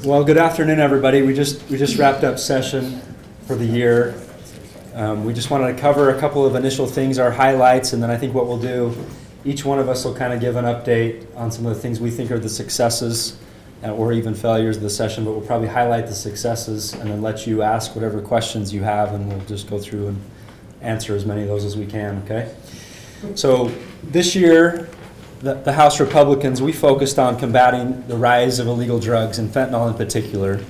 Well, good afternoon, everybody. We just wrapped up session for the year. We just wanted to cover a couple of initial things, our highlights, and then I think what we'll do, each one of us will kind of give an update on some of the things we think are the successes or even failures of the session, but we'll probably highlight the successes and then let you ask whatever questions you have, and we'll just go through and answer as many of those as we can, okay? So this year, the House Republicans, we focused on combating the rise of illegal drugs, and fentanyl in particular.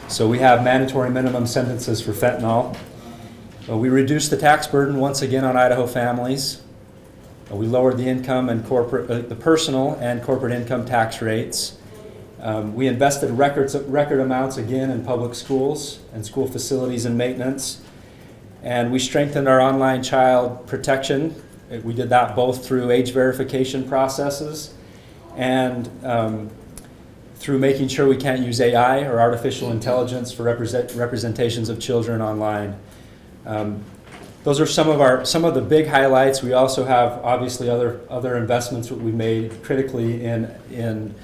So we have mandatory minimum sentences for fentanyl. We reduced the tax burden once again on Idaho families. We lowered the income and the personal and corporate income tax rates. We invested record amounts again in public schools and school facilities and maintenance. And we strengthened our online child protection. We did that both through age verification processes and through making sure we can't use AI or artificial intelligence for representations of children online. Those are some of the big highlights. We also have obviously other investments that we made critically in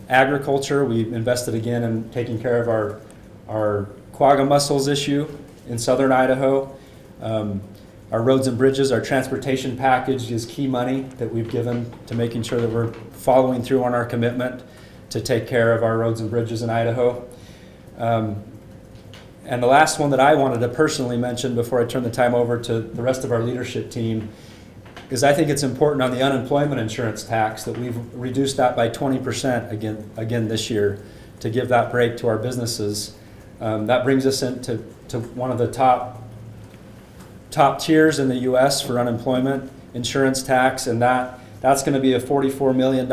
agriculture. We invested again in taking care of our quagga mussels issue in southern Idaho. Our roads and bridges, our transportation package is key money that we've given to making sure that we're following through on our commitment to take care of our roads and bridges in Idaho. And the last one that I wanted to personally mention before I turn the time over to the rest of our leadership team is I think it's important on the unemployment insurance tax that we've reduced that by 20% again this year to give that break to our businesses. That brings us into one of the top tiers in the U.S. for unemployment insurance tax, and that's going to be a $44 million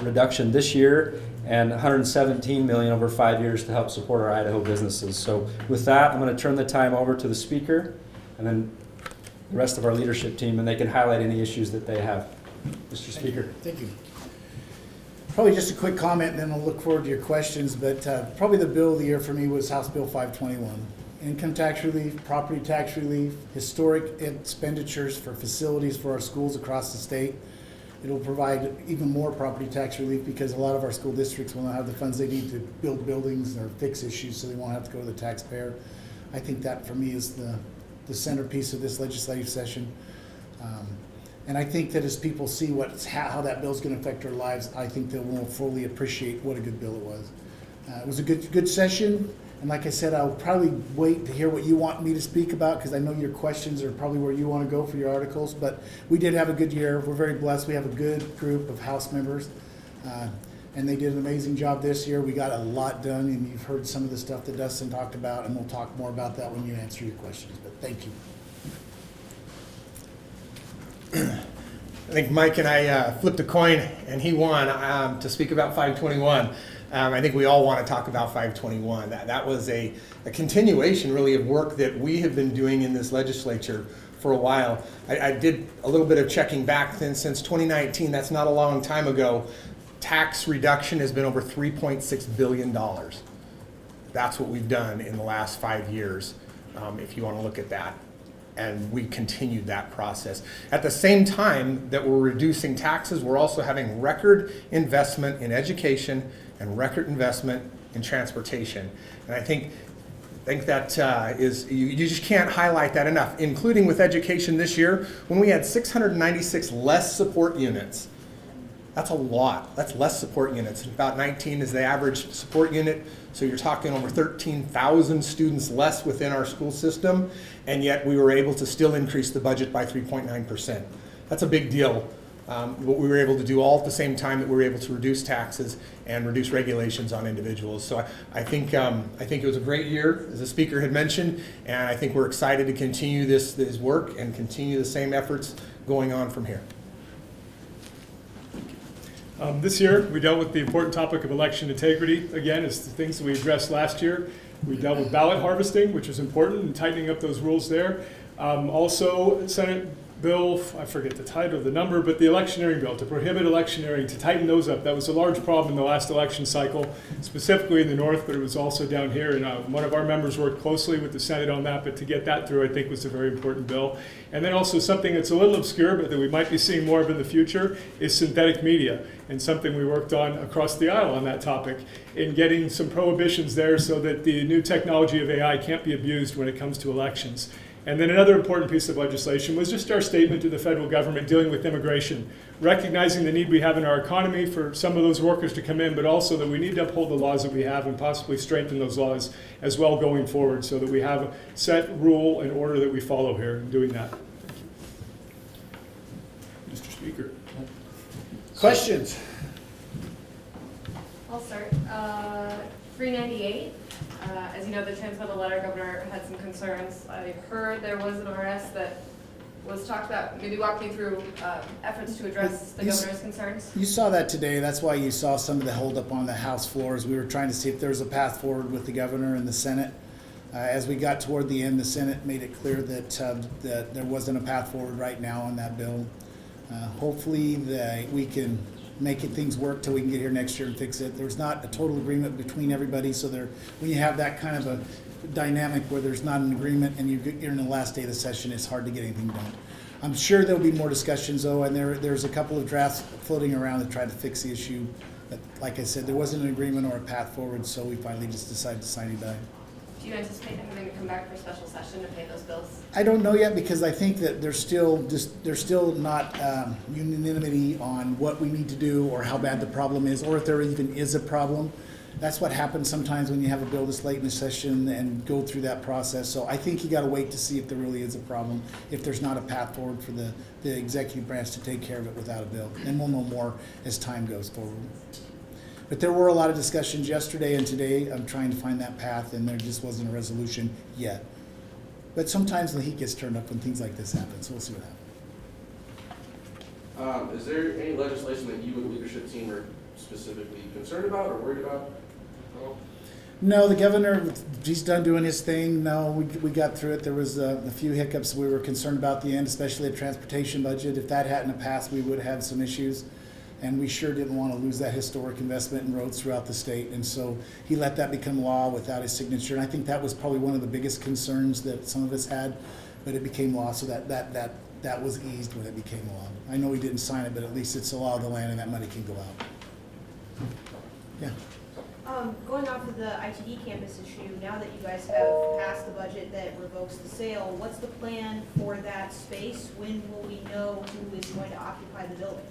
reduction this year and $117 million over 5 years to help support our Idaho businesses. So with that, I'm going to turn the time over to the speaker and then the rest of our leadership team, and they can highlight any issues that they have. Mr. Speaker. Thank you. Probably just a quick comment, and then I'll look forward to your questions, but probably the bill of the year for me was House Bill 521. Income tax relief, property tax relief, historic expenditures for facilities for our schools across the state. It'll provide even more property tax relief because a lot of our school districts will not have the funds they need to build buildings or fix issues, so they won't have to go to the taxpayer. I think that for me is the centerpiece of this legislative session. And I think that as people see how that bill is going to affect our lives, I think they will fully appreciate what a good bill it was. It was a good session. And like I said, I'll probably wait to hear what you want me to speak about because I know your questions are probably where you want to go for your articles. But we did have a good year. We're very blessed. We have a good group of House members. And they did an amazing job this year. We got a lot done, and you've heard some of the stuff that Dustin talked about, and we'll talk more about that when you answer your questions. But thank you. I think Mike and I flipped a coin, and he won to speak about 521. I think we all want to talk about 521. That was a continuation, really, of work that we have been doing in this legislature for a while. I did a little bit of checking back then. Since 2019, that's not a long time ago, tax reduction has been over $3.6 billion. That's what we've done in the last 5 years, if you want to look at that. And we continued that process. At the same time that we're reducing taxes, we're also having record investment in education and record investment in transportation. And I think that is, you just can't highlight that enough, including with education this year, when we had 696 less support units. That's a lot. That's less support units. About 19 is the average support unit. So you're talking over 13,000 students less within our school system, and yet we were able to still increase the budget by 3.9%. That's a big deal. What we were able to do all at the same time that we were able to reduce taxes and reduce regulations on individuals. So I think it was a great year, as the speaker had mentioned, and I think we're excited to continue this work and continue the same efforts going on from here. This year, we dealt with the important topic of election integrity. Again, it's the things that we addressed last year. We dealt with ballot harvesting, which was important, and tightening up those rules there. Also, Senate bill, I forget the title, the number, but the electioneering bill, to prohibit electioneering, to tighten those up. That was a large problem in the last election cycle, specifically in the north, but it was also down here. And one of our members worked closely with the Senate on that, but to get that through, I think, was a very important bill. And then also something that's a little obscure, but that we might be seeing more of in the future, is synthetic media, and something we worked on across the aisle on that topic, in getting some prohibitions there so that the new technology of AI can't be abused when it comes to elections. And then another important piece of legislation was just our statement to the federal government dealing with immigration, recognizing the need we have in our economy for some of those workers to come in, but also that we need to uphold the laws that we have and possibly strengthen those laws as well going forward, so that we have a set rule and order that we follow here in doing that. Mr. Speaker. Questions? I'll start. 398. As you know, the transmittal letter, Governor had some concerns. I heard there was an RS that was talked about. Maybe walk me through efforts to address the governor's concerns. You saw that today. That's why you saw some of the holdup on the House floors. We were trying to see if there was a path forward with the governor and the Senate. As we got toward the end, the Senate made it clear that there wasn't a path forward right now on that bill. Hopefully we can make things work till we can get here next year and fix it. There's not a total agreement between everybody, so when you have that kind of a dynamic where there's not an agreement and you're in the last day of the session, it's hard to get anything done. I'm sure there'll be more discussions though, and there's a couple of drafts floating around that try to fix the issue. But like I said, there wasn't an agreement or a path forward, so we finally just decided to sign it back. Do you anticipate having to come back for a special session to pay those bills? I don't know yet, because I think that there's still not unanimity on what we need to do or how bad the problem is, or if there even is a problem. That's what happens sometimes when you have a bill this late in the session and go through that process. So I think you got to wait to see if there really is a problem, if there's not a path forward for the executive branch to take care of it without a bill. And we'll know more as time goes forward. But there were a lot of discussions yesterday and today. I'm trying to find that path, and there just wasn't a resolution yet. But sometimes the heat gets turned up when things like this happen, so we'll see what happens. Is there any legislation that you and the leadership team are specifically concerned about or worried about? No, the governor, he's done doing his thing. No, we got through it. There was a few hiccups we were concerned about at the end, especially the transportation budget. If that hadn't passed, we would have had some issues. And we sure didn't want to lose that historic investment in roads throughout the state. And so he let that become law without his signature. And I think that was probably one of the biggest concerns that some of us had, but it became law, so that was eased when it became law. I know he didn't sign it, but at least it's a law of the land and that money can go out. Yeah. Going off of the ITD campus issue, now that you guys have passed the budget that revokes the sale, what's the plan for that space? When will we know who is going to occupy the building?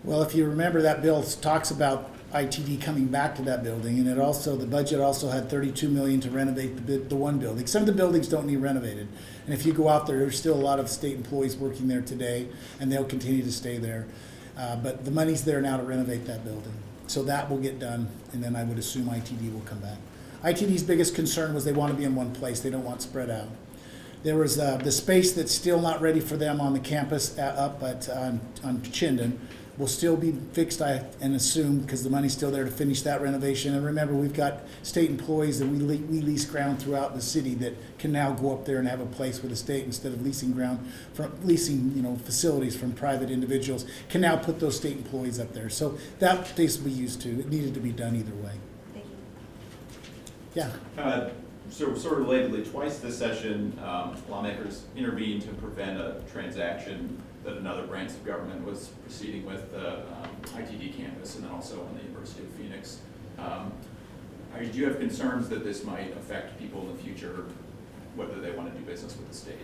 Well, if you remember, that bill talks about ITD coming back to that building, and the budget also had $32 million to renovate the one building. Some of the buildings don't need renovated, and if you go out there, there's still a lot of state employees working there today, and they'll continue to stay there. But the money's there now to renovate that building, so that will get done, and then I would assume ITD will come back. ITD's biggest concern was they want to be in one place; they don't want spread out. There was the space that's still not ready for them on the campus up on Chinden. Will still be fixed, I assume, because the money's still there to finish that renovation. And remember, we've got state employees that we lease ground throughout the city that can now go up there and have a place with the state instead of leasing facilities from private individuals. Can now put those state employees up there. So that space will be used too. It needed to be done either way. Thank you. Yeah. So sort of relatedly, twice this session, lawmakers intervened to prevent a transaction that another branch of government was proceeding with the ITD campus and then also on the University of Phoenix. Do you have concerns that this might affect people in the future, whether they want to do business with the state?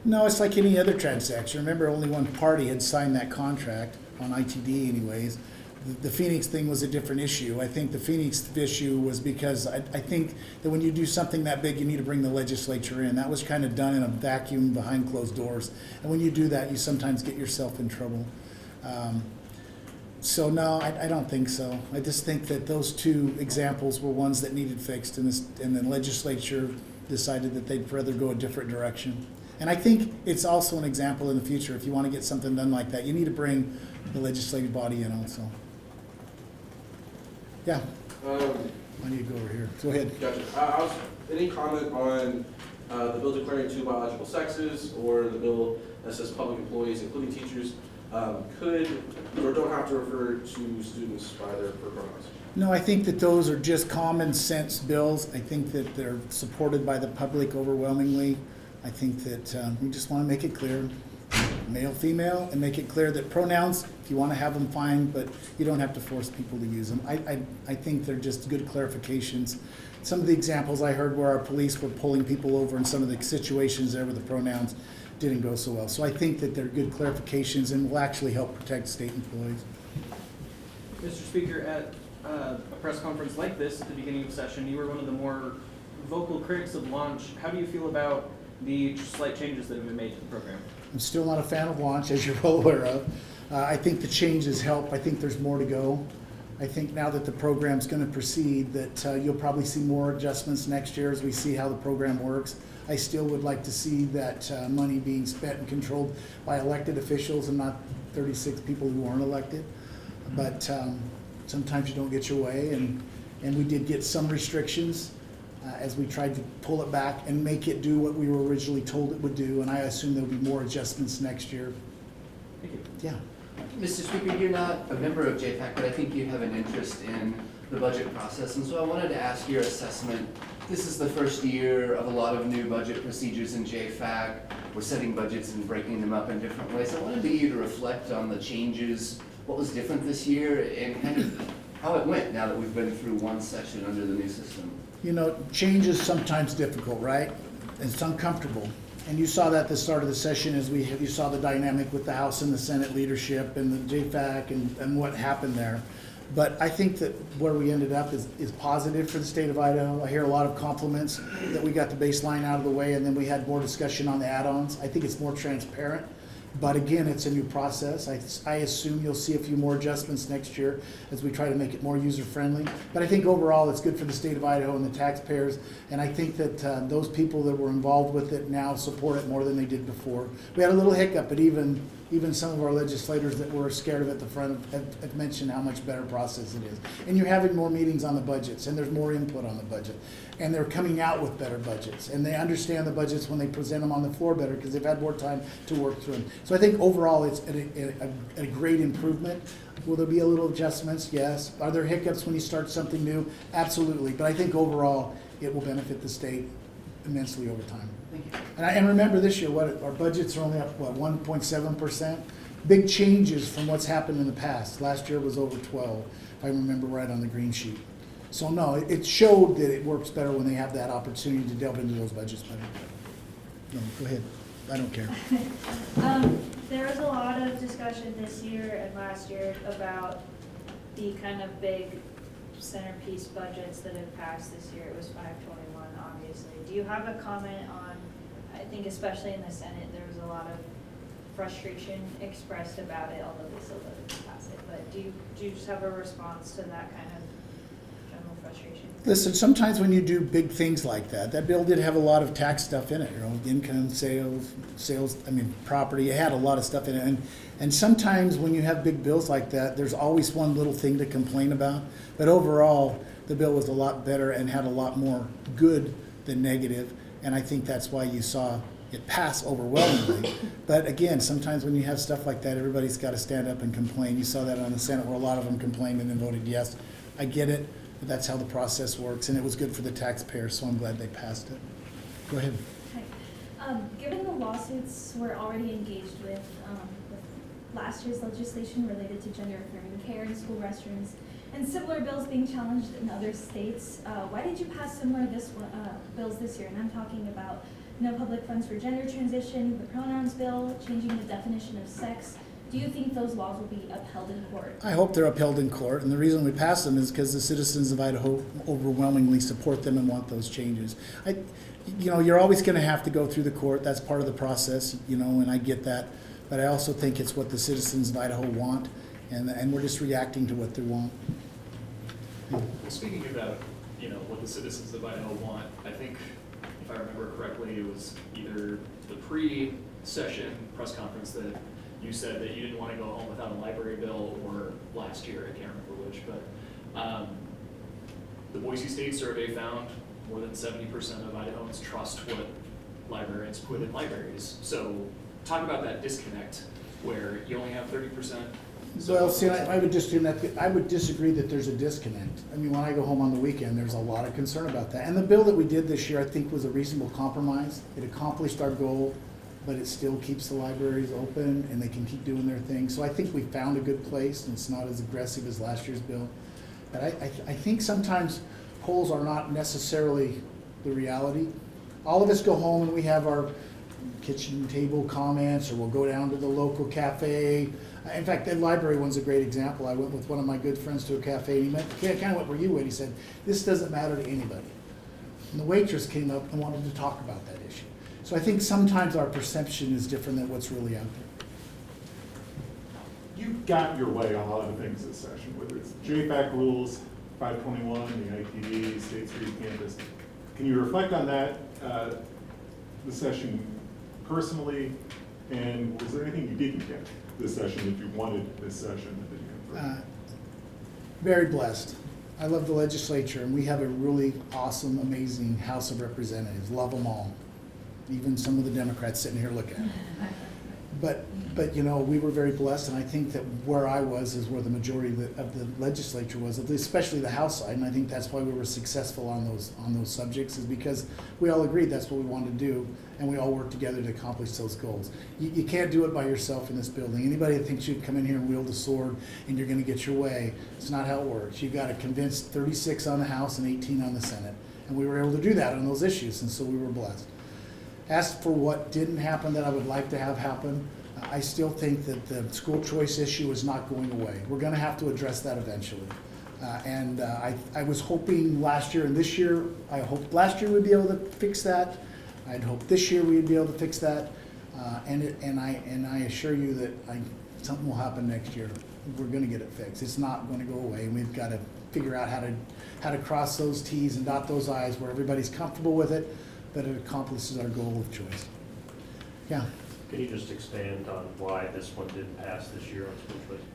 No, it's like any other transaction. Remember, only one party had signed that contract on ITD anyways. The Phoenix thing was a different issue. I think the Phoenix issue was because I think that when you do something that big, you need to bring the legislature in. That was kind of done in a vacuum behind closed doors. And when you do that, you sometimes get yourself in trouble. So no, I don't think so. I just think that those two examples were ones that needed fixed, and the legislature decided that they'd rather go a different direction. And I think it's also an example in the future. If you want to get something done like that, you need to bring the legislative body in also. Yeah. I need to go over here. Go ahead. Gotcha. Any comment on the bill declaring two biological sexes, or the bill that says public employees, including teachers, could or don't have to refer to students by their pronouns? No, I think that those are just common sense bills. I think that they're supported by the public overwhelmingly. I think that we just want to make it clear, male, female, and make it clear that pronouns, if you want to have them, fine, but you don't have to force people to use them. I think they're just good clarifications. Some of the examples I heard where our police were pulling people over in some of the situations there with the pronouns didn't go so well. So I think that they're good clarifications and will actually help protect state employees. Mr. Speaker, at a press conference like this at the beginning of session, you were one of the more vocal critics of launch. How do you feel about the slight changes that have been made to the program? I'm still not a fan of launch, as you're well aware of. I think the changes help. I think there's more to go. I think now that the program's going to proceed, that you'll probably see more adjustments next year as we see how the program works. I still would like to see that money being spent and controlled by elected officials and not 36 people who aren't elected. But sometimes you don't get your way, and we did get some restrictions as we tried to pull it back and make it do what we were originally told it would do, and I assume there'll be more adjustments next year. Thank you. Yeah. Mr. Speaker, you're not a member of JPAC, but I think you have an interest in the budget process, and so I wanted to ask your assessment. This is the first year of a lot of new budget procedures in JFAC. We're setting budgets and breaking them up in different ways. I wanted you to reflect on the changes, what was different this year, and kind of how it went now that we've been through one session under the new system. You know, change is sometimes difficult, right? It's uncomfortable. And you saw that at the start of the session as you saw the dynamic with the House and the Senate leadership and the JFAC and what happened there. But I think that where we ended up is positive for the state of Idaho. I hear a lot of compliments that we got the baseline out of the way and then we had more discussion on the add-ons. I think it's more transparent. But again, it's a new process. I assume you'll see a few more adjustments next year as we try to make it more user-friendly. But I think overall, it's good for the state of Idaho and the taxpayers. And I think that those people that were involved with it now support it more than they did before. We had a little hiccup, but even some of our legislators that were scared of it at the front have mentioned how much better process it is. And you're having more meetings on the budgets, and there's more input on the budget. And they're coming out with better budgets. And they understand the budgets when they present them on the floor better because they've had more time to work through them. So I think overall it's a great improvement. Will there be a little adjustments? Yes. Are there hiccups when you start something new? Absolutely. But I think overall it will benefit the state immensely over time. Thank you. And remember this year, our budgets are only up, 1.7%? Big changes from what's happened in the past. Last year was over 12, if I remember right on the green sheet. So no, it showed that it works better when they have that opportunity to delve into those budgets better. No, go ahead. I don't care. There was a lot of discussion this year and last year about the kind of big centerpiece budgets that have passed this year. It was 521, obviously. Do you have a comment on, I think especially in the Senate, there was a lot of frustration expressed about it, although they still didn't pass it. But do you just have a response to that kind of general frustration? Listen, sometimes when you do big things like that bill did have a lot of tax stuff in it, income, sales, property. It had a lot of stuff in it. And sometimes when you have big bills like that, there's always one little thing to complain about. But overall, the bill was a lot better and had a lot more good than negative. And I think that's why you saw it pass overwhelmingly. But again, sometimes when you have stuff like that, everybody's got to stand up and complain. You saw that on the Senate where a lot of them complained and then voted yes. I get it. But that's how the process works, and it was good for the taxpayers, so I'm glad they passed it. Go ahead. Okay. Given the lawsuits we're already engaged with last year's legislation related to gender-affirming care in school restrooms, and similar bills being challenged in other states, why did you pass similar bills this year? And I'm talking about no public funds for gender transition, the pronouns bill, changing the definition of sex. Do you think those laws will be upheld in court? I hope they're upheld in court, and the reason we passed them is because the citizens of Idaho overwhelmingly support them and want those changes. You're always going to have to go through the court. That's part of the process, and I get that. But I also think it's what the citizens of Idaho want, and we're just reacting to what they want. Well, speaking about, what the citizens of Idaho want, I think, if I remember correctly, it was either the pre-session press conference that you said that you didn't want to go home without a library bill, or last year, I can't remember which, but the Boise State survey found more than 70% of Idahoans trust what librarians put in libraries. So talk about that disconnect where you only have 30%. Well, see, I would just I would disagree that there's a disconnect. I mean, when I go home on the weekend, there's a lot of concern about that. And the bill that we did this year, I think, was a reasonable compromise. It accomplished our goal, but it still keeps the libraries open and they can keep doing their thing. So I think we found a good place, and it's not as aggressive as last year's bill. But I think sometimes polls are not necessarily the reality. All of us go home and we have our kitchen table comments, or we'll go down to the local cafe. In fact, that library one's a great example. I went with one of my good friends to a cafe, and he kind of went where you went. He said, this doesn't matter to anybody. And the waitress came up and wanted to talk about that issue. So I think sometimes our perception is different than what's really out there. You got your way on a lot of things this session, whether it's JFAC rules, 521, the ITD, State Street campus. Can you reflect on that, the session personally, and was there anything you didn't get this session that you wanted this session that didn't come through? Very blessed. I love the legislature, and we have a really awesome, amazing House of Representatives. Love them all. Even some of the Democrats sitting here looking at me. But you know, we were very blessed, and I think that where I was is where the majority of the legislature was, especially the House side, and I think that's why we were successful on those subjects, is because we all agreed that's what we wanted to do, and we all worked together to accomplish those goals. You can't do it by yourself in this building. Anybody that thinks you can come in here and wield a sword and you're going to get your way, it's not how it works. You've got to convince 36 on the House and 18 on the Senate, and we were able to do that on those issues, and so we were blessed. As for what didn't happen that I would like to have happen, I still think that the school choice issue is not going away. We're going to have to address that eventually. I was hoping last year and this year, I hoped last year we'd be able to fix that. I'd hoped this year we'd be able to fix that. And I assure you that something will happen next year. We're going to get it fixed. It's not going to go away. And we've got to figure out how to cross those T's and dot those I's where everybody's comfortable with it, but it accomplishes our goal of choice. Yeah. Can you just expand on why this one didn't pass this year on school choice?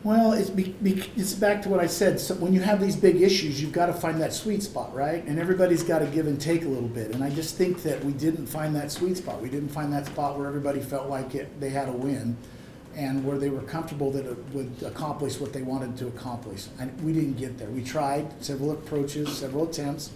Well, it's back to what I said. So when you have these big issues, you've got to find that sweet spot, right? And everybody's got to give and take a little bit. And I just think that we didn't find that sweet spot. We didn't find that spot where everybody felt like they had a win, and where they were comfortable that it would accomplish what they wanted to accomplish. And we didn't get there. We tried several approaches, several attempts,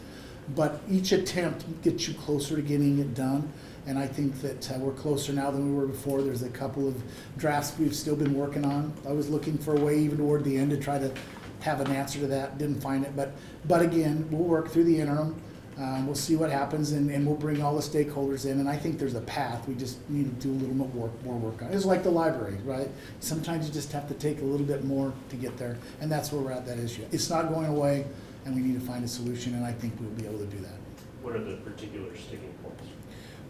but each attempt gets you closer to getting it done. And I think that we're closer now than we were before. There's a couple of drafts we've still been working on. I was looking for a way even toward the end to try to have an answer to that. Didn't find it. But again, we'll work through the interim. We'll see what happens, and we'll bring all the stakeholders in. And I think there's a path. We just need to do a little more work on it. It's like the library, right? Sometimes you just have to take a little bit more to get there. And that's where we're at, that issue. It's not going away, and we need to find a solution, and I think we'll be able to do that. What are the particular sticking points?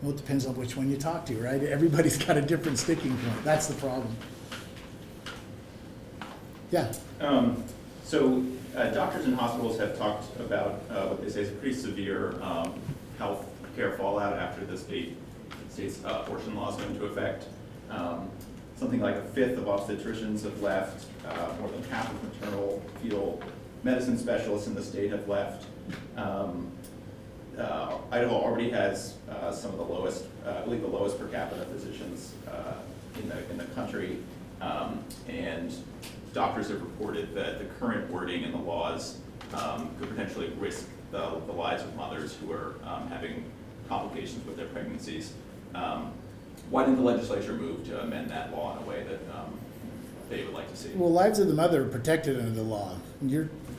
Well, it depends on which one you talk to, right? Everybody's got a different sticking point. That's the problem. Yeah. So doctors and hospitals have talked about what they say is a pretty severe health care fallout after the state's abortion laws go into effect. Something like a fifth of obstetricians have left. More than half of maternal fetal medicine specialists in the state have left. Idaho already has some of the lowest, I believe the lowest per capita physicians in the country, and doctors have reported that the current wording in the laws could potentially risk the lives of mothers who are having complications with their pregnancies. Why didn't the legislature move to amend that law in a way that they would like to see? Well, lives of the mother are protected under the law.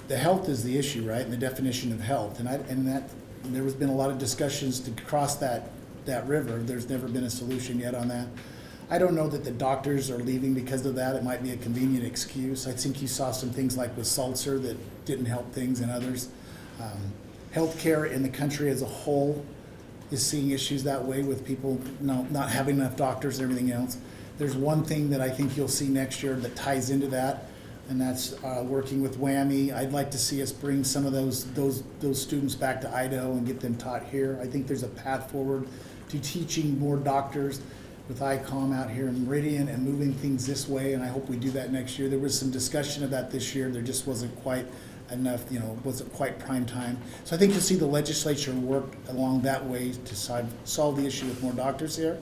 The health is the issue, right? And the definition of health, and that there has been a lot of discussions to cross that river. There's never been a solution yet on that. I don't know that the doctors are leaving because of that. It might be a convenient excuse. I think you saw some things like with Seltzer that didn't help things, and others. Healthcare in the country as a whole is seeing issues that way with people not having enough doctors and everything else. There's one thing that I think you'll see next year that ties into that, and that's working with WWAMI. I'd like to see us bring some of those students back to Idaho and get them taught here. I think there's a path forward to teaching more doctors with ICOM out here in Meridian and moving things this way, and I hope we do that next year. There was some discussion of that this year. There just wasn't quite enough, wasn't quite prime time. So I think you'll see the legislature work along that way to solve the issue with more doctors here.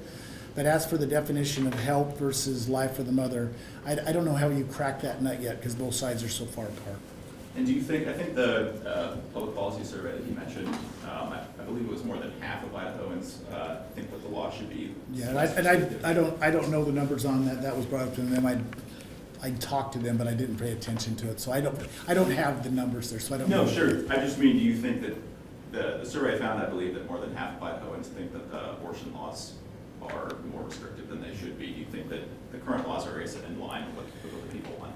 But as for the definition of help versus life for the mother, I don't know how you crack that nut yet, because both sides are so far apart. And do you think, I think the public policy survey that you mentioned, I believe it was more than half of Idahoans think that the law should be. Yeah, I don't know the numbers on that. That was brought up to them. I talked to them, but I didn't pay attention to it. So I don't have the numbers there, so I don't know. No, sure. I just mean, do you think that the survey found, I believe, that more than half of Idahoans think that the abortion laws are more restrictive than they should be? Do you think that the current laws are in line with what the people want?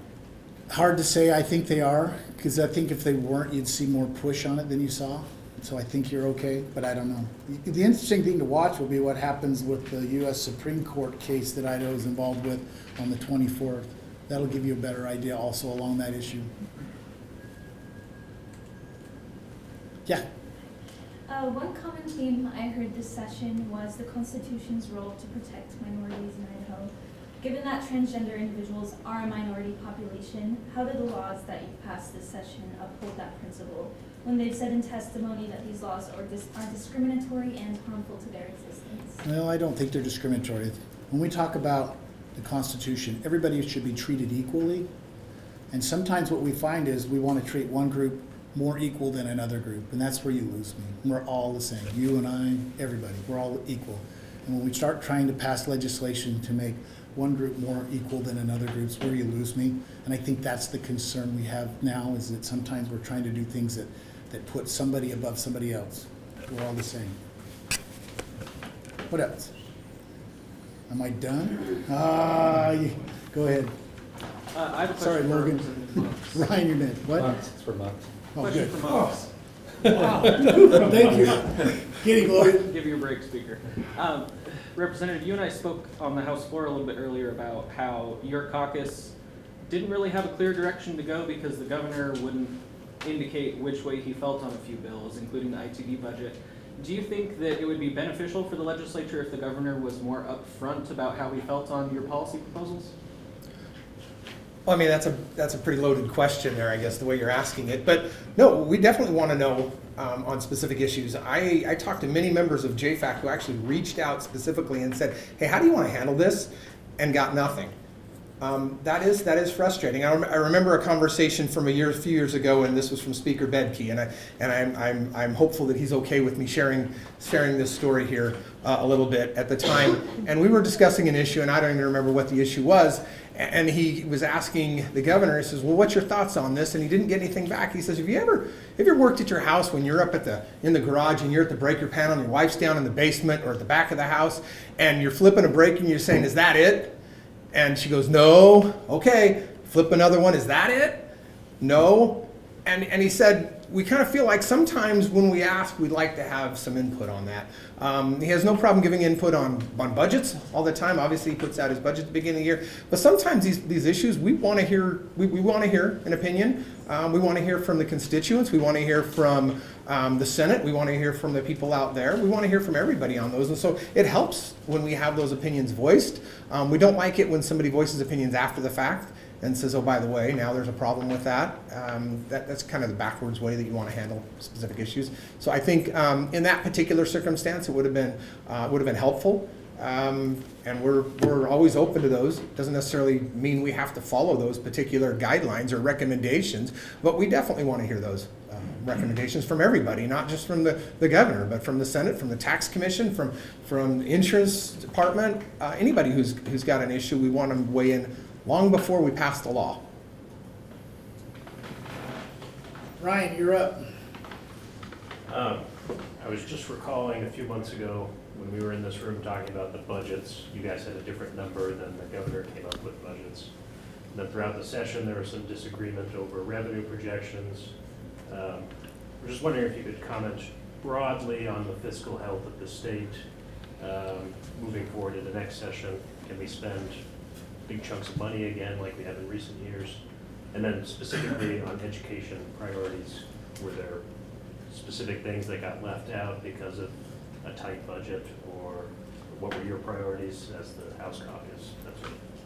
Hard to say. I think they are, because I think if they weren't, you'd see more push on it than you saw. So I think you're okay, but I don't know. The interesting thing to watch will be what happens with the U.S. Supreme Court case that Idaho is involved with on the 24th. That'll give you a better idea also along that issue. Yeah. One common theme I heard this session was the Constitution's role to protect minorities in Idaho. Given that transgender individuals are a minority population, how do the laws that you passed this session uphold that principle when they've said in testimony that these laws are discriminatory and harmful to their existence? Well, I don't think they're discriminatory. When we talk about the Constitution, everybody should be treated equally. And sometimes what we find is we want to treat one group more equal than another group, and that's where you lose me. We're all the same. You and I, everybody, we're all equal. And when we start trying to pass legislation to make one group more equal than another group's where you lose me. And I think that's the concern we have now, is that sometimes we're trying to do things that put somebody above somebody else. We're all the same. What else? Am I done? Go ahead. I have a question. Sorry, for Logan. Representative Monks. Ryan, you're next. What? It's for months. Oh, Question good. for Monks. Wow. Thank you. Get him, Logan. Give you a break, Speaker. Representative, you and I spoke on the House floor a little bit earlier about how your caucus didn't really have a clear direction to go because the governor wouldn't indicate which way he felt on a few bills, including the ITD budget. Do you think that it would be beneficial for the legislature if the governor was more upfront about how he felt on your policy proposals? Well, I mean, that's a pretty loaded question there, I guess, the way you're asking it. But no, we definitely want to know on specific issues. I talked to many members of JFAC who actually reached out specifically and said, hey, how do you want to handle this? And got nothing. That is frustrating. I remember a conversation from a few years ago, and this was from Speaker Bedke, and I'm hopeful that he's okay with me sharing this story here a little bit at the time. And we were discussing an issue, and I don't even remember what the issue was. And he was asking the governor, he says, well, what's your thoughts on this? And he didn't get anything back. He says, have you ever worked at your house when you're up in the garage and you're at the breaker panel and your wife's down in the basement or at the back of the house and you're flipping a breaker and you're saying, is that it? And she goes, no. Okay, flip another one. Is that it? No. And he said, we kind of feel like sometimes when we ask, we'd like to have some input on that. He has no problem giving input on budgets all the time. Obviously, he puts out his budget at the beginning of the year. But sometimes these issues, we want to hear. We want to hear an opinion. We want to hear from the constituents. We want to hear from the Senate. We want to hear from the people out there. We want to hear from everybody on those. And so it helps when we have those opinions voiced. We don't like it when somebody voices opinions after the fact and says, oh, by the way, now there's a problem with that. That's kind of the backwards way that you want to handle specific issues. So I think in that particular circumstance, it would have been helpful. And we're always open to those. Doesn't necessarily mean we have to follow those particular guidelines or recommendations, but we definitely want to hear those recommendations from everybody, not just from the governor, but from the Senate, from the tax commission, from the insurance department, anybody who's got an issue. We want them to weigh in long before we pass the law. Ryan, you're up. I was just recalling a few months ago when we were in this room talking about the budgets, you guys had a different number than the governor came up with budgets. And then throughout the session, there was some disagreement over revenue projections. We're just wondering if you could comment broadly on the fiscal health of the state moving forward in the next session. Can we spend big chunks of money again like we have in recent years? And then specifically on education priorities, were there specific things that got left out because of a tight budget, or what were your priorities as the House caucus?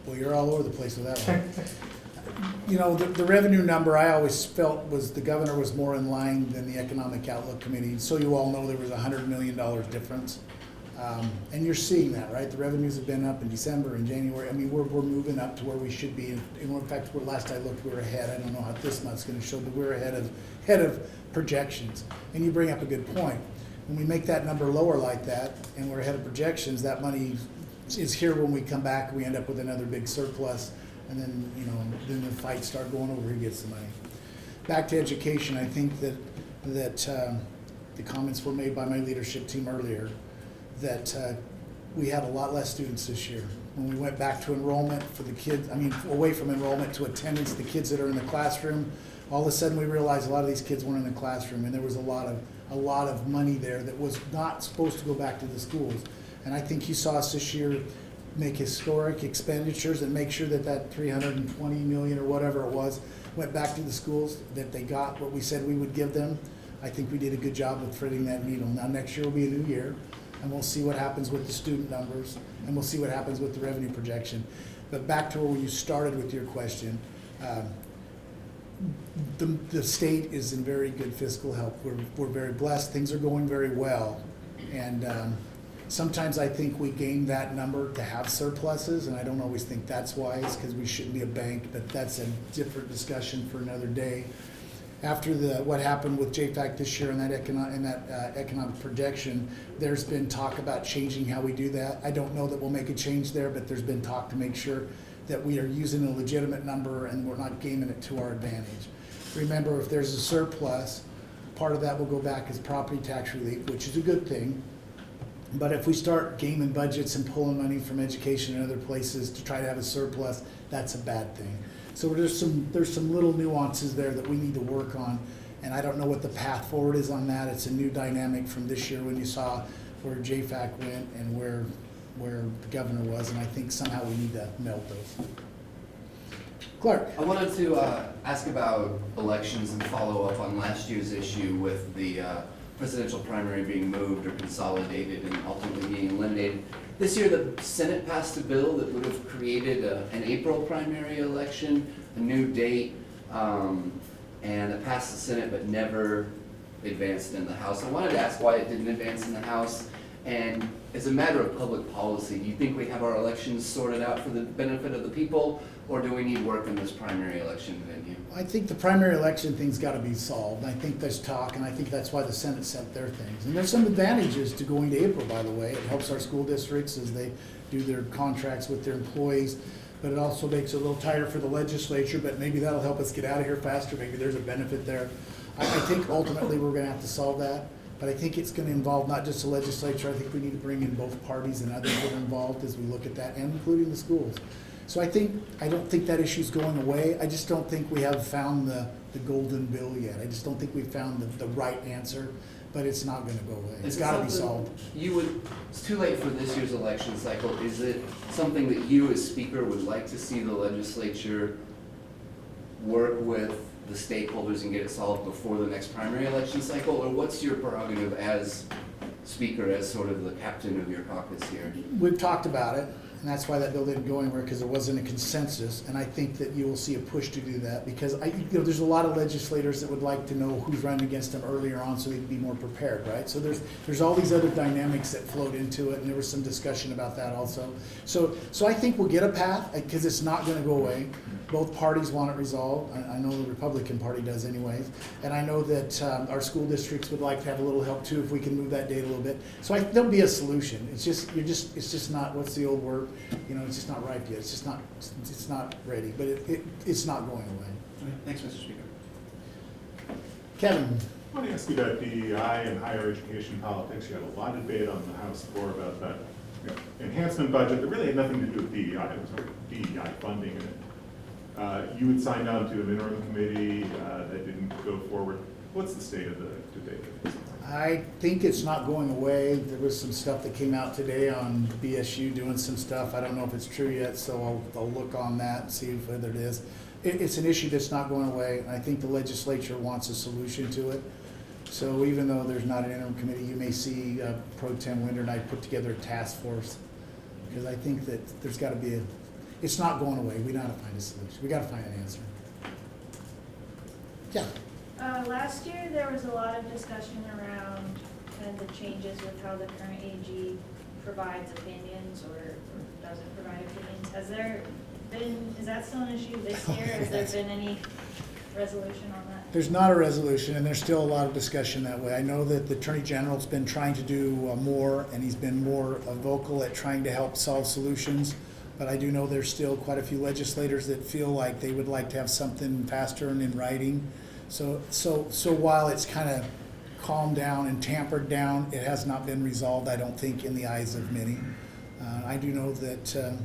Well, you're all over the place with that one. You know, the revenue number I always felt was the governor was more in line than the Economic Outlook Committee. So you all know there was a $100 million difference. And you're seeing that, right? The revenues have been up in December and January. I mean, we're moving up to where we should be. In fact, last I looked, we were ahead. I don't know how this month's gonna show, but we're ahead of projections. And you bring up a good point. When we make that number lower like that, and we're ahead of projections, that money is here when we come back, we end up with another big surplus, and then, then the fights start going over who gets the money. Back to education, I think that the comments were made by my leadership team earlier, that we had a lot less students this year. When we went back to enrollment for the kids, away from enrollment to attendance, the kids that are in the classroom, all of a sudden we realized a lot of these kids weren't in the classroom, and there was a lot of money there that was not supposed to go back to the schools. And I think you saw us this year make historic expenditures and make sure that $320 million or whatever it was went back to the schools, that they got what we said we would give them. I think we did a good job of threading that needle. Now next year will be a new year, and we'll see what happens with the student numbers, and we'll see what happens with the revenue projection. But back to where you started with your question, the state is in very good fiscal health. We're very blessed. Things are going very well. And sometimes I think we gain that number to have surpluses, and I don't always think that's wise because we shouldn't be a bank, but that's a different discussion for another day. After what happened with JFAC this year and that economic projection, there's been talk about changing how we do that. I don't know that we'll make a change there, but there's been talk to make sure that we are using a legitimate number and we're not gaming it to our advantage. Remember, if there's a surplus, part of that will go back as property tax relief, which is a good thing. But if we start gaming budgets and pulling money from education and other places to try to have a surplus, that's a bad thing. So there's some little nuances there that we need to work on, and I don't know what the path forward is on that. It's a new dynamic from this year when you saw where JFAC went and where the governor was, and I think somehow we need to meld those. Clark. I wanted to ask about elections and follow up on last year's issue with the presidential primary being moved or consolidated and ultimately being eliminated. This year, the Senate passed a bill that would have created an April primary election, a new date, and it passed the Senate but never advanced in the House. I wanted to ask why it didn't advance in the House, and as a matter of public policy, do you think we have our elections sorted out for the benefit of the people, or do we need work in this primary election venue? I think the primary election thing's got to be solved. I think there's talk, and I think that's why the Senate sent their things. And there's some advantages to going to April, by the way. It helps our school districts as they do their contracts with their employees, but it also makes it a little tighter for the legislature, but maybe that'll help us get out of here faster. Maybe there's a benefit there. I think ultimately we're going to have to solve that, but I think it's going to involve not just the legislature. I think we need to bring in both parties and others that are involved as we look at that, and including the schools. So I don't think that issue's going away. I just don't think we have found the golden bill yet. I just don't think we've found the right answer, but it's not gonna go away. It's gotta be solved. It's too late for this year's election cycle. Is it something that you as speaker would like to see the legislature work with the stakeholders and get it solved before the next primary election cycle? Or what's your prerogative as speaker, as sort of the captain of your caucus here? We've talked about it. And that's why that bill didn't go anywhere, because there wasn't a consensus. And I think that you will see a push to do that, because there's a lot of legislators that would like to know who's running against them earlier on so they'd be more prepared, right? So there's all these other dynamics that flowed into it, and there was some discussion about that also. So I think we'll get a path, because it's not going to go away. Both parties want it resolved. I know the Republican Party does anyways. And I know that our school districts would like to have a little help too if we can move that date a little bit. So there'll be a solution. It's just not, what's the old word? It's just not ripe yet. It's not ready, but it's not going away. Okay. Thanks, Mr. Speaker. Kevin. I want to ask you about DEI and higher education politics. You had a lot of debate on the House floor about that enhancement budget that really had nothing to do with DEI. It was sort of DEI funding in it. You had signed on to an interim committee that didn't go forward. What's the state of the debate? I think it's not going away. There was some stuff that came out today on BSU doing some stuff. I don't know if it's true yet, so I'll look on that and see whether it is. It's an issue that's not going away. I think the legislature wants a solution to it. So even though there's not an interim committee, you may see Pro Tem Winter and I put together a task force, because I think that there's got to be it's not going away. We got to find a solution. We got to find an answer. Yeah. Last year, there was a lot of discussion around kind of the changes with how the current AG provides opinions or doesn't provide opinions. Is that still an issue this year? Has there been any resolution on that? There's not a resolution, and there's still a lot of discussion that way. I know that the Attorney General's been trying to do more, and he's been more vocal at trying to help solve solutions. But I do know there's still quite a few legislators that feel like they would like to have something faster and in writing. So while it's kind of calmed down and tampered down, it has not been resolved, I don't think, in the eyes of many. I do know that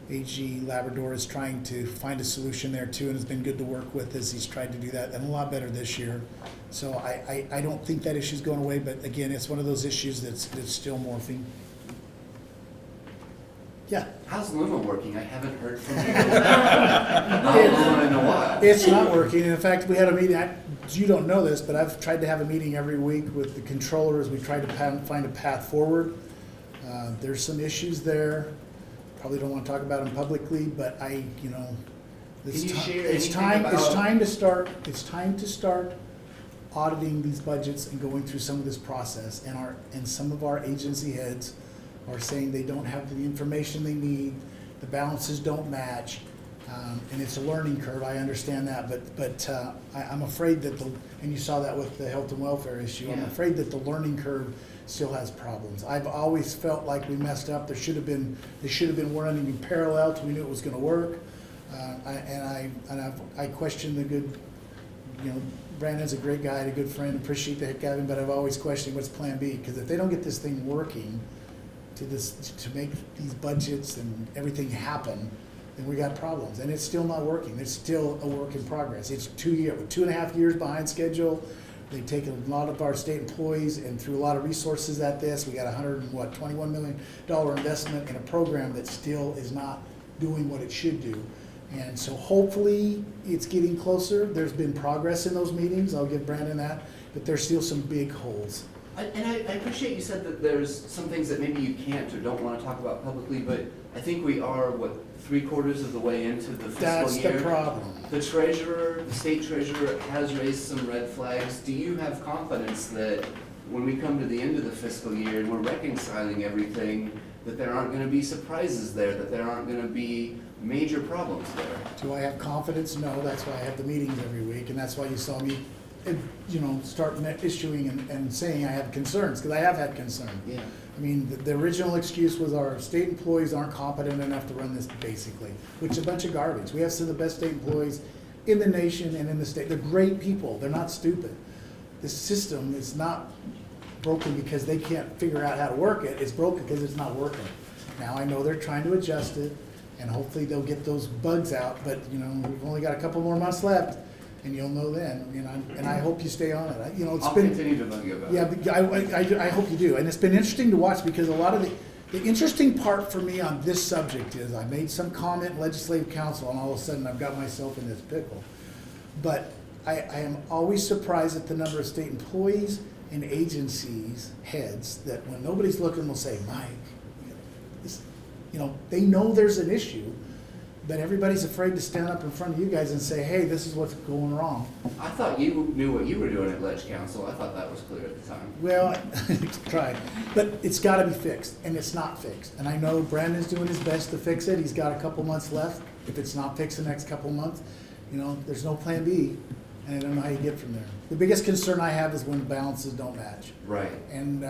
AG Labrador is trying to find a solution there too, and has been good to work with as he's tried to do that, and a lot better this year. So I don't think that issue's going away, but again, it's one of those issues that's still morphing. Yeah. How's Luma working? I haven't heard from you. Luma in a while. It's not working. In fact, we had a meeting, you don't know this, but I've tried to have a meeting every week with the controllers. We tried to find a path forward. There's some issues there. Probably don't want to talk about them publicly, but it's time to start auditing these budgets and going through some of this process. And some of our agency heads are saying they don't have the information they need, the balances don't match, and it's a learning curve. I understand that, but I'm afraid that and you saw that with the health and welfare issue. Yeah. I'm afraid that the learning curve still has problems. I've always felt like we messed up. They should have been running in parallel till we knew it was going to work. I question the good. Brandon's a great guy, a good friend. Appreciate the heck out of him, but I've always questioned what's Plan B, because if they don't get this thing working to make these budgets and everything happen, then we got problems. And it's still not working. It's still a work in progress. It's 2.5 years behind schedule. They've taken a lot of our state employees and threw a lot of resources at this. We got $21 million investment in a program that still is not doing what it should do. And so hopefully it's getting closer. There's been progress in those meetings. I'll give Brandon that, but there's still some big holes. I appreciate you said that there's some things that maybe you can't or don't want to talk about publicly, but I think we are, 3/4 of the way into the fiscal year. That's the problem. The state treasurer has raised some red flags. Do you have confidence that when we come to the end of the fiscal year and we're reconciling everything, that there aren't going to be surprises there, that there aren't going to be major problems there? Do I have confidence? No. That's why I have the meetings every week, and that's why you saw me start issuing and saying I have concerns, because I have had concerns. Yeah. I mean, the original excuse was our state employees aren't competent enough to run this, basically, which is a bunch of garbage. We have some of the best state employees in the nation and in the state. They're great people. They're not stupid. The system is not broken because they can't figure out how to work it. It's broken because it's not working. Now, I know they're trying to adjust it, and hopefully they'll get those bugs out, but we've only got a couple more months left, and you'll know then. And I hope you stay on it. I'll continue to bug you about it. Yeah, I hope you do. And it's been interesting to watch, because a lot of the interesting part for me on this subject is I made some comment in Legislative Council, and all of a sudden I've got myself in this pickle. But I am always surprised at the number of state employees and agencies heads that when nobody's looking will say, Mike, they know there's an issue, but everybody's afraid to stand up in front of you guys and say, hey, this is what's going wrong. I thought you knew what you were doing at Ledge Council. I thought that was clear at the time. Well, tried. But it's got to be fixed, and it's not fixed. And I know Brandon's doing his best to fix it. He's got a couple months left. If it's not fixed the next couple months, there's no Plan B, and I don't know how you get from there. The biggest concern I have is when the balances don't match. Right. And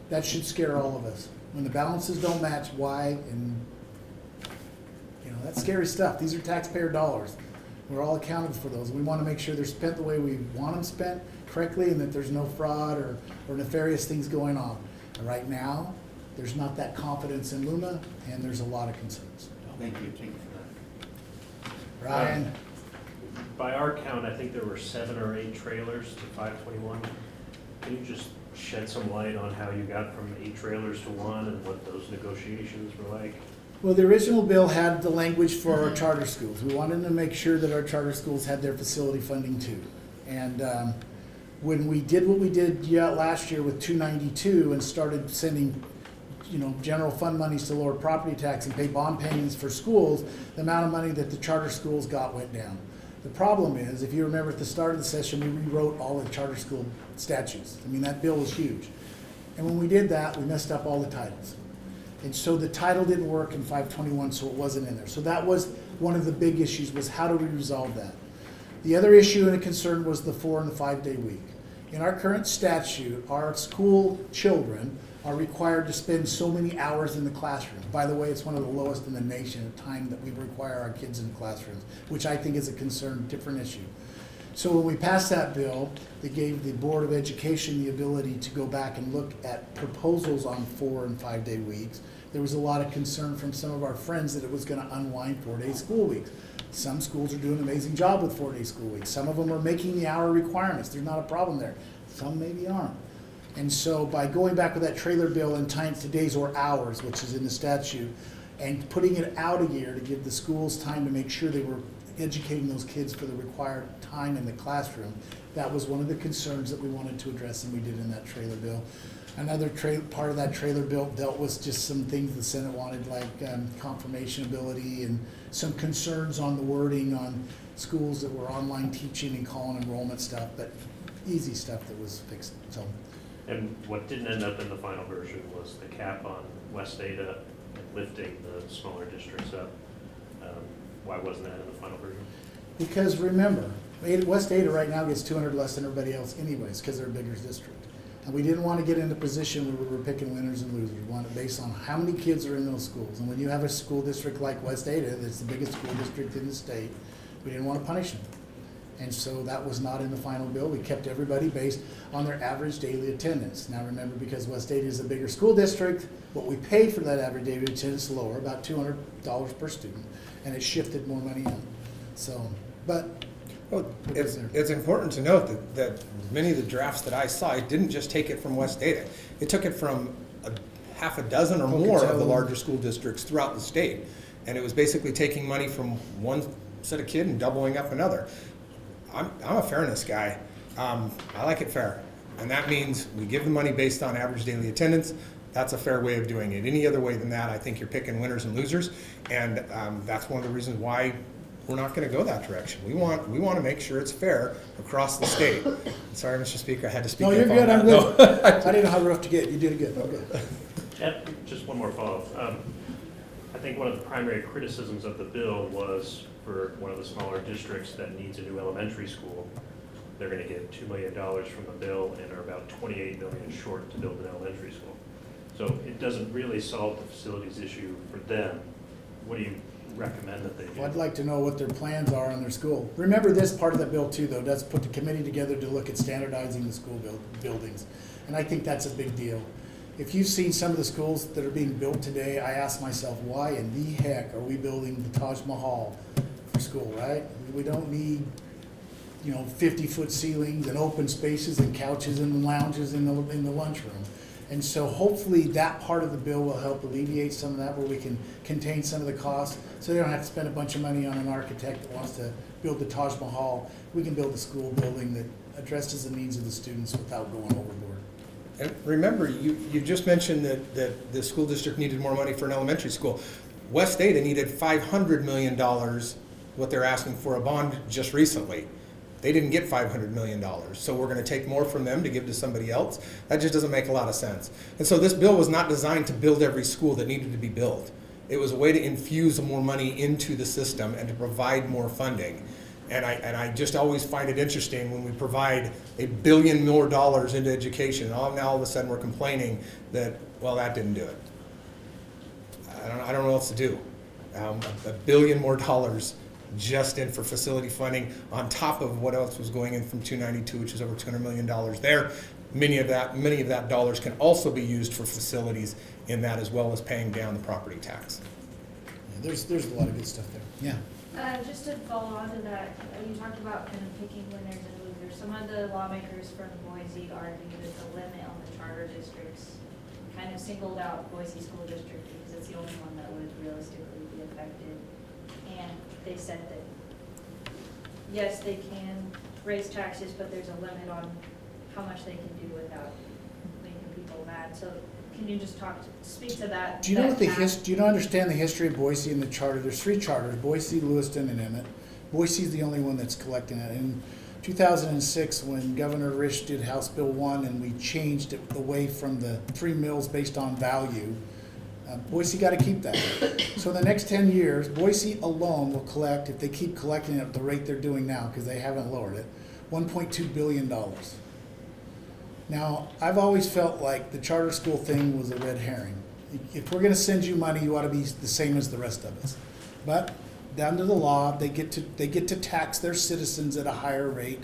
that should scare all of us. When the balances don't match, why? And that's scary stuff. These are taxpayer dollars. We're all accountable for those. We want to make sure they're spent the way we want them spent correctly, and that there's no fraud or nefarious things going on. And right now, there's not that confidence in Luma, and there's a lot of concerns. Thank you for that. Ryan? By our count, I think there were 7 or 8 trailers to 521. Can you just shed some light on how you got from 8 trailers to 1 and what those negotiations were like? Well, the original bill had the language for our charter schools. We wanted to make sure that our charter schools had their facility funding too. And when we did what we did last year with 292 and started sending general fund monies to lower property tax and pay bond payments for schools, the amount of money that the charter schools got went down. The problem is, if you remember at the start of the session, we rewrote all the charter school statutes. I mean, that bill was huge. And when we did that, we messed up all the titles. And so the title didn't work in 521, so it wasn't in there. So that was one of the big issues, was how do we resolve that? The other issue and a concern was the 4 and the 5 day week. In our current statute, our school children are required to spend so many hours in the classroom. By the way, it's one of the lowest in the nation at time that we require our kids in classrooms, which I think is a concern, different issue. So when we passed that bill, they gave the Board of Education the ability to go back and look at proposals on 4 and 5 day weeks. There was a lot of concern from some of our friends that it was going to unwind 4 day school weeks. Some schools are doing an amazing job with 4 day school weeks. Some of them are making the hour requirements. There's not a problem there. Some maybe aren't. And so by going back with that trailer bill and tying it to days or hours, which is in the statute, and putting it out a year to give the schools time to make sure they were educating those kids for the required time in the classroom, that was one of the concerns that we wanted to address, and we did in that trailer bill. Another part of that trailer bill dealt with just some things the Senate wanted, like confirmation ability and some concerns on the wording on schools that were online teaching and calling enrollment stuff, but easy stuff that was fixed. So. And what didn't end up in the final version was the cap on West Ada and lifting the smaller districts up. Why wasn't that in the final version? Because remember, West Ada right now gets 200 less than everybody else anyways, because they're a bigger district. And we didn't want to get into a position where we were picking winners and losers. We wanted it based on how many kids are in those schools. And when you have a school district like West Ada, that's the biggest school district in the state, we didn't want to punish them. And so that was not in the final bill. We kept everybody based on their average daily attendance. Now remember, because West Ada is a bigger school district, what we pay for that average daily attendance is lower, about $200 per student, and it shifted more money in. So, but Well, it's important to note that many of the drafts that I saw, it didn't just take it from West Ada. It took it from half a dozen or more of the larger school districts throughout the state. And it was basically taking money from one set of kids and doubling up another. I'm a fairness guy. I like it fair. And that means we give the money based on average daily attendance. That's a fair way of doing it. Any other way than that, I think you're picking winners and losers. And that's one of the reasons why we're not going to go that direction. We want to make sure it's fair across the state. Sorry, Mr. Speaker, I had to speak up on that. No, you're good. I'm good. I didn't know how rough to get. You did good. Okay. Yep, just one more follow-up. I think one of the primary criticisms of the bill was for one of the smaller districts that needs a new elementary school, they're going to get $2 million from the bill and are about $28 million short to build an elementary school. So it doesn't really solve the facilities issue for them. What do you recommend that they do? Well, I'd like to know what their plans are on their school. Remember, this part of the bill too, though, does put the committee together to look at standardizing the school buildings. And I think that's a big deal. If you've seen some of the schools that are being built today, I ask myself, why in the heck are we building the Taj Mahal for school, right? We don't need, 50-foot ceilings and open spaces and couches and lounges in the lunchroom. And so hopefully that part of the bill will help alleviate some of that, where we can contain some of the costs, so they don't have to spend a bunch of money on an architect that wants to build the Taj Mahal. We can build a school building that addresses the needs of the students without going overboard. And remember, you just mentioned that the school district needed more money for an elementary school. West Ada needed $500 million, what they're asking for a bond just recently. They didn't get $500 million, so we're going to take more from them to give to somebody else. That just doesn't make a lot of sense. And so this bill was not designed to build every school that needed to be built. It was a way to infuse more money into the system and to provide more funding. And I just always find it interesting when we provide $1 billion more into education. Now all of a sudden we're complaining that, well, that didn't do it. I don't know what else to do. $1 billion more just in for facility funding on top of what else was going in from 292, which is over $200 million there. Many of that dollars can also be used for facilities in that, as well as paying down the property tax. Yeah, there's a lot of good stuff there. Yeah. Just to follow on to that, you talked about kind of picking winners and losers. Some of the lawmakers from Boise argued that the limit on the charter districts kind of singled out Boise School District because it's the only one that would realistically be affected. And they said that, yes, they can raise taxes, but there's a limit on how much they can do without making people mad. So can you just speak to that? Do you know do you understand the history of Boise and the charter? There's 3 charters: Boise, Lewiston, and Emmett. Boise's the only one that's collecting it. In 2006, when Governor Risch did House Bill 1 and we changed it away from the 3 mills based on value, Boise got to keep that. So the next 10 years, Boise alone will collect, if they keep collecting it at the rate they're doing now, because they haven't lowered it, $1.2 billion. Now, I've always felt like the charter school thing was a red herring. If we're going to send you money, you ought to be the same as the rest of us. But down to the law, they get to tax their citizens at a higher rate,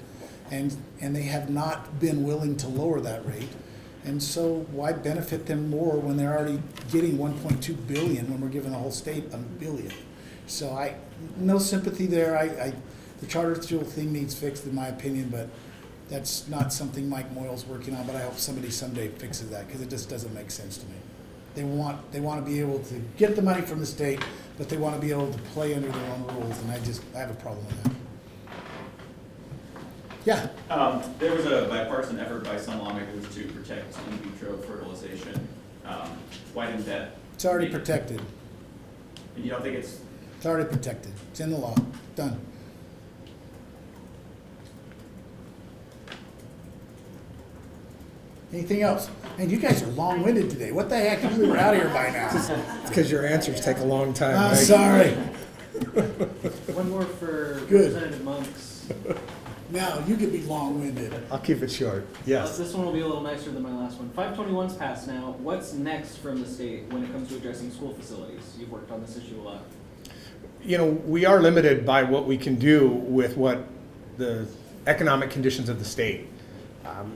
and they have not been willing to lower that rate. And so why benefit them more when they're already getting 1.2 billion when we're giving the whole state $1 billion? So no sympathy there. The charter school thing needs fixed in my opinion, but that's not something Mike Moyle's working on, but I hope somebody someday fixes that because it just doesn't make sense to me. They want to be able to get the money from the state, but they want to be able to play under their own rules, and I have a problem with that. Yeah. There was a bipartisan effort by some lawmakers to protect in vitro fertilization. Why didn't that? It's already protected. And you don't think it's? It's already protected. It's in the law. Done. Anything else? And you guys are long-winded today. What the heck? Usually we're out of here by now. It's because your answers take a long time. I'm Mike. sorry. One more for Good. Representative Monks. Now, you could be long-winded. I'll keep it short. Yes. This one will be a little nicer than my last one. 521's passed now. What's next from the state when it comes to addressing school facilities? You've worked on this issue a lot. You know, we are limited by what we can do with what the economic conditions of the state.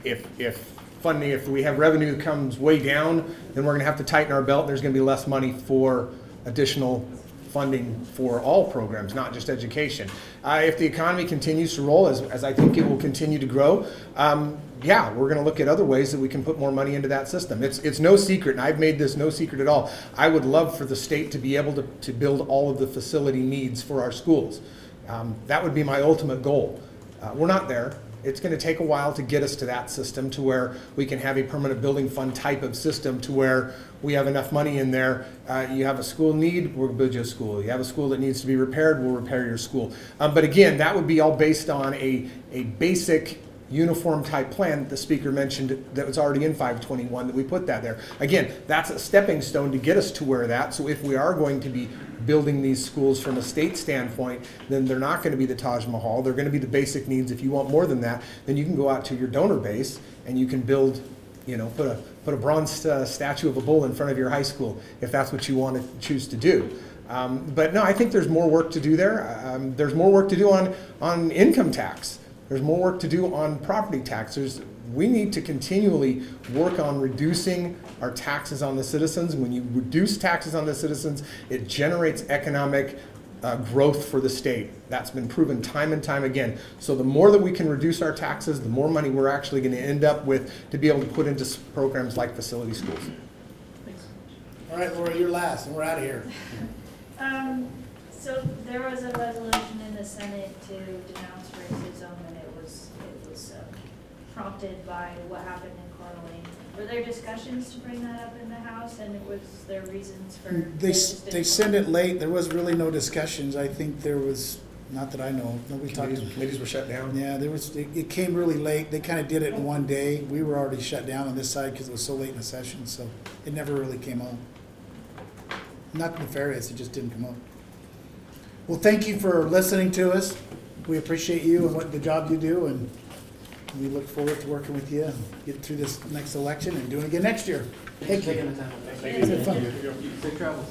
If we have revenue that comes way down, then we're going to have to tighten our belt. There's going to be less money for additional funding for all programs, not just education. If the economy continues to roll, as I think it will continue to grow, yeah, we're going to look at other ways that we can put more money into that system. It's no secret, and I've made this no secret at all. I would love for the state to be able to build all of the facility needs for our schools. That would be my ultimate goal. We're not there. It's going to take a while to get us to that system to where we can have a permanent building fund type of system to where we have enough money in there. You have a school need, we'll build you a school. You have a school that needs to be repaired, we'll repair your school. But again, that would be all based on a basic uniform type plan that the speaker mentioned that was already in 521 that we put that there. Again, that's a stepping stone to get us to where that. So if we are going to be building these schools from a state standpoint, then they're not going to be the Taj Mahal. They're going to be the basic needs. If you want more than that, then you can go out to your donor base and you can build, put a bronze statue of a bull in front of your high school if that's what you want to choose to do. But no, I think there's more work to do there. There's more work to do on income tax. There's more work to do on property taxes. We need to continually work on reducing our taxes on the citizens. When you reduce taxes on the citizens, it generates economic growth for the state. That's been proven time and time again. So the more that we can reduce our taxes, the more money we're actually going to end up with to be able to put into programs like facility schools. Thanks. All right, Laura, you're last, and we're out of here. So there was a resolution in the Senate to denounce racism, and it was prompted by what happened in Coeur d'Alene. Were there discussions to bring that up in the House, and was there reasons for? They sent it late. There was really no discussions. I think there was, not that I know, nobody talked to Committees were shut down. Yeah, it came really late. They kind of did it in one day. We were already shut down on this side because it was so late in the session, so it never really came up. Not nefarious, it just didn't come up. Well, thank you for listening to us. We appreciate you and what the job you do, and we look forward to working with you and get through this next election and doing it again next year. Thank you. Safe travels.